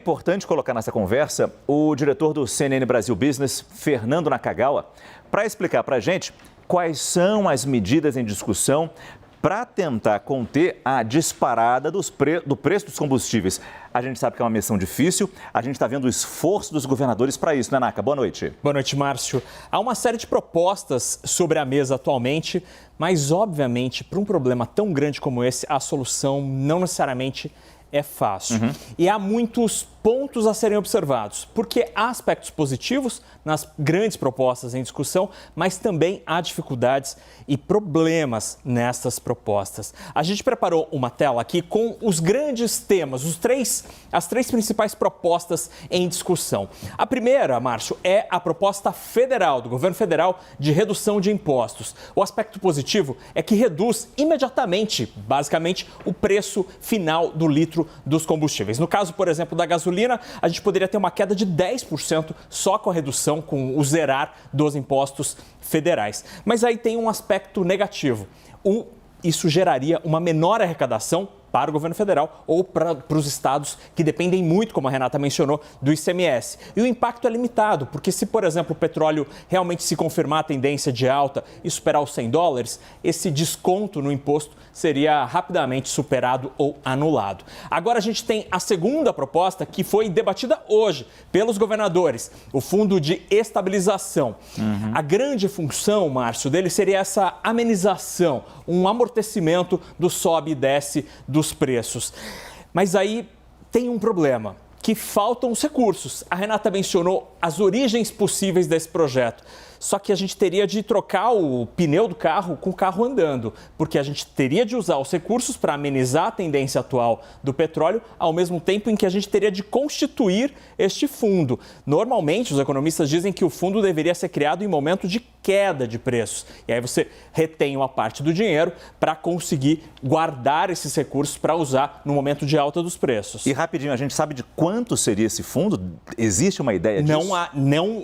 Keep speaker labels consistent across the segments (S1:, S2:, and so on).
S1: É importante colocar nessa conversa o diretor do CNN Brasil Business, Fernando Nakagawa, para explicar para a gente quais são as medidas em discussão para tentar conter a disparada do preço dos combustíveis. A gente sabe que é uma missão difícil, a gente está vendo o esforço dos governadores para isso, né, Naka? Boa noite.
S2: Boa noite, Márcio. Há uma série de propostas sobre a mesa atualmente, mas, obviamente, para um problema tão grande como esse, a solução não necessariamente é fácil. E há muitos pontos a serem observados, porque há aspectos positivos nas grandes propostas em discussão, mas também há dificuldades e problemas nessas propostas. A gente preparou uma tela aqui com os grandes temas, as três principais propostas em discussão. A primeira, Márcio, é a proposta federal, do governo federal, de redução de impostos. O aspecto positivo é que reduz imediatamente, basicamente, o preço final do litro dos combustíveis. No caso, por exemplo, da gasolina, a gente poderia ter uma queda de 10% só com a redução, com o zerar dos impostos federais. Mas aí tem um aspecto negativo. Isso geraria uma menor arrecadação para o governo federal ou para os estados que dependem muito, como a Renata mencionou, do ICMS. E o impacto é limitado, porque se, por exemplo, o petróleo realmente se confirmar a tendência de alta e superar os $100, esse desconto no imposto seria rapidamente superado ou anulado. Agora a gente tem a segunda proposta que foi debatida hoje pelos governadores, o Fundo de Estabilização. A grande função, Márcio, dele seria essa amenização, um amortecimento do sobe e desce dos preços. Mas aí tem um problema, que faltam os recursos. A Renata mencionou as origens possíveis desse projeto. Só que a gente teria de trocar o pneu do carro com o carro andando, porque a gente teria de usar os recursos para amenizar a tendência atual do petróleo, ao mesmo tempo em que a gente teria de constituir este fundo. Normalmente, os economistas dizem que o fundo deveria ser criado em momento de queda de preços. E aí você retém uma parte do dinheiro para conseguir guardar esses recursos para usar no momento de alta dos preços.
S1: E rapidinho, a gente sabe de quanto seria esse fundo? Existe uma ideia disso?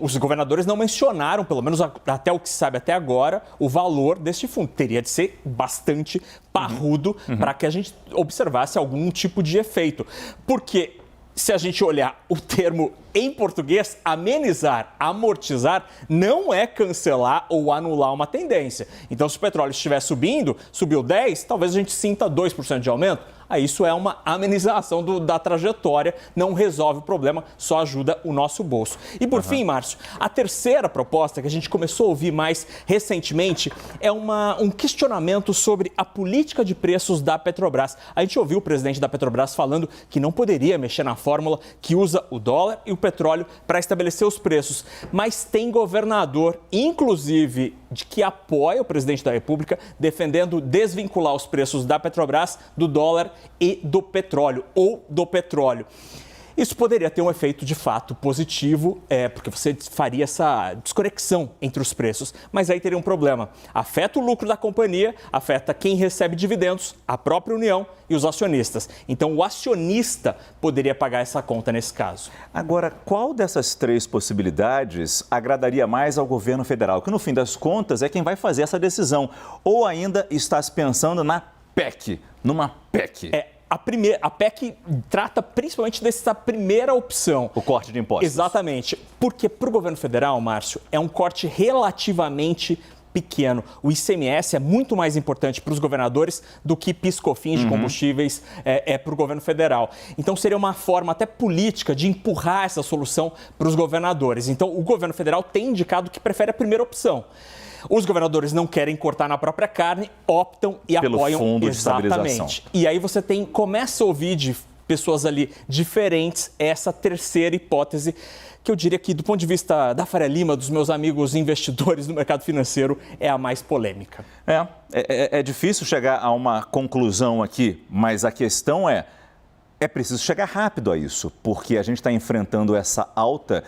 S2: Os governadores não mencionaram, pelo menos até o que se sabe até agora, o valor deste fundo. Teria de ser bastante parrudo para que a gente observasse algum tipo de efeito. Porque se a gente olhar o termo em português, amenizar, amortizar, não é cancelar ou anular uma tendência. Então, se o petróleo estiver subindo, subiu 10, talvez a gente sinta 2% de aumento. Aí isso é uma amenização da trajetória, não resolve o problema, só ajuda o nosso bolso. E por fim, Márcio, a terceira proposta que a gente começou a ouvir mais recentemente é um questionamento sobre a política de preços da Petrobras. A gente ouviu o presidente da Petrobras falando que não poderia mexer na fórmula que usa o dólar e o petróleo para estabelecer os preços. Mas tem governador, inclusive, que apoia o presidente da República, defendendo desvincular os preços da Petrobras do dólar e do petróleo, ou do petróleo. Isso poderia ter um efeito de fato positivo, porque você faria essa desconexão entre os preços, mas aí teria um problema. Afeta o lucro da companhia, afeta quem recebe dividendos, a própria União e os acionistas. Então, o acionista poderia pagar essa conta nesse caso.
S1: Agora, qual dessas três possibilidades agradaria mais ao governo federal? Que, no fim das contas, é quem vai fazer essa decisão. Ou ainda está se pensando na PEC, numa PEC?
S2: A PEC trata principalmente dessa primeira opção.
S1: O corte de impostos.
S2: Exatamente. Porque para o governo federal, Márcio, é um corte relativamente pequeno. O ICMS é muito mais importante para os governadores do que PIS/COFINS de combustíveis para o governo federal. Então, seria uma forma até política de empurrar essa solução para os governadores. Então, o governo federal tem indicado que prefere a primeira opção. Os governadores não querem cortar na própria carne, optam e
S1: pelo
S2: apoiam
S1: fundo de estabilização.
S2: E aí você começa a ouvir de pessoas ali diferentes essa terceira hipótese, que eu diria que, do ponto de vista da Faria Lima, dos meus amigos investidores no mercado financeiro, é a mais polêmica.
S1: É difícil chegar a uma conclusão aqui, mas a questão é preciso chegar rápido a isso, porque a gente está enfrentando essa alta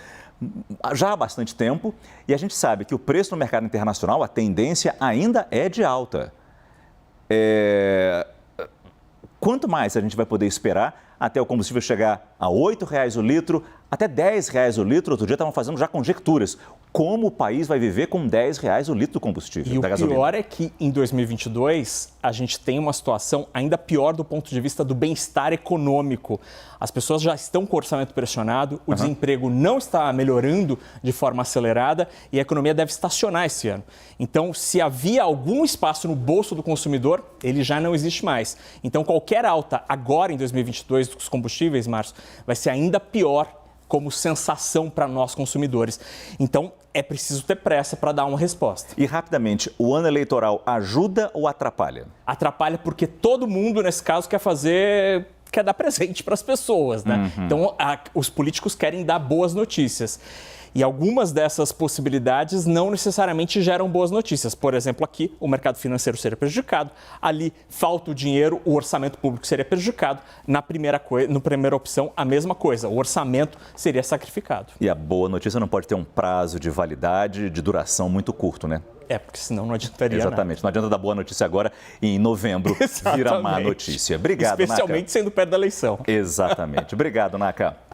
S1: já há bastante tempo e a gente sabe que o preço no mercado internacional, a tendência ainda é de alta. Quanto mais a gente vai poder esperar até o combustível chegar a R$ 8,00 o litro, até R$10 o litro. Outro dia estavam fazendo já conjecturas. Como o país vai viver com R$10 o litro do combustível, da gasolina?
S2: E o pior é que em 2022 a gente tem uma situação ainda pior do ponto de vista do bem-estar econômico. As pessoas já estão com o orçamento pressionado, o desemprego não está melhorando de forma acelerada e a economia deve estacionar esse ano. Então, se havia algum espaço no bolso do consumidor, ele já não existe mais. Então, qualquer alta agora em 2022 dos combustíveis, Márcio, vai ser ainda pior como sensação para nós consumidores. Então, é preciso ter pressa para dar uma resposta.
S1: E rapidamente, o ano eleitoral ajuda ou atrapalha?
S2: Atrapalha porque todo mundo, nesse caso, quer dar presente para as pessoas, né? Então, os políticos querem dar boas notícias. E algumas dessas possibilidades não necessariamente geram boas notícias. Por exemplo, aqui, o mercado financeiro seria prejudicado. Ali, falta o dinheiro, o orçamento público seria prejudicado. Na primeira opção, a mesma coisa. O orçamento seria sacrificado.
S1: E a boa notícia não pode ter um prazo de validade, de duração muito curto, né?
S2: Porque senão não adiantaria
S1: Exatamente.
S2: nada.
S1: Não adianta dar boa notícia agora e em novembro vira má notícia. Obrigado,
S2: Especialmente
S1: Naka.
S2: sendo perto da eleição.
S1: Exatamente. Obrigado, Naka.